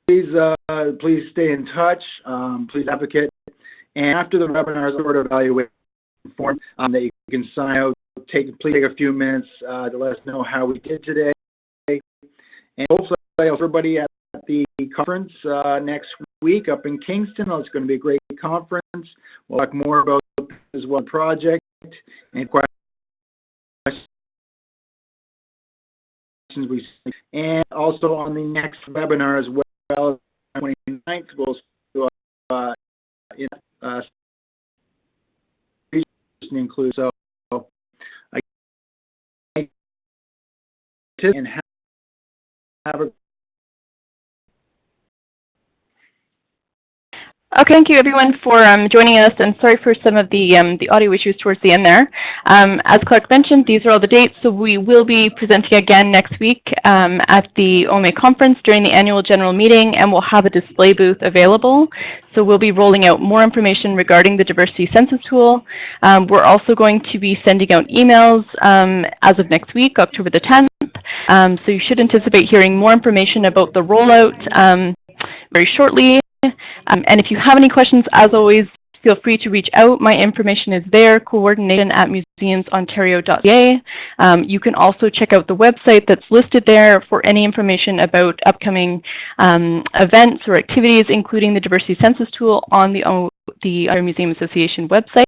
Please stay in touch. Please advocate. And after the webinar, sort of evaluation form that you can sign out. Please take a few minutes to let us know how we did today. And hopefully, everybody at the conference next week up in Kingston. It's going to be a great conference. We'll talk more about this one project and questions we see. And also on the next webinar as well, 29th, we'll include. So and have a Okay, thank you everyone for joining us, and sorry for some of the audio issues towards the end there. As Clark mentioned, these are all the dates, so we will be presenting again next week at the OMA conference during the annual general meeting, and we'll have a display booth available. So we'll be rolling out more information regarding the diversity census tool. We're also going to be sending out emails as of next week, October the 10th. So you should anticipate hearing more information about the rollout very shortly. And if you have any questions, as always, feel free to reach out. My information is there, coordination@museumsontario.ca. You can also check out the website that's listed there for any information about upcoming events or activities, including the Diversity Census tool on the Ontario Museum Association website.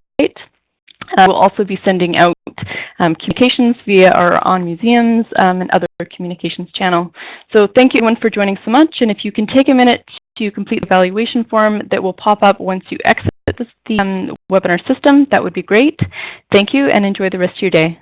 We'll also be sending out communications via our On Museums and other communications channel. So thank you everyone for joining so much, and if you can take a minute to complete the evaluation form that will pop up once you exit the webinar system, that would be great. Thank you, and enjoy the rest of your day.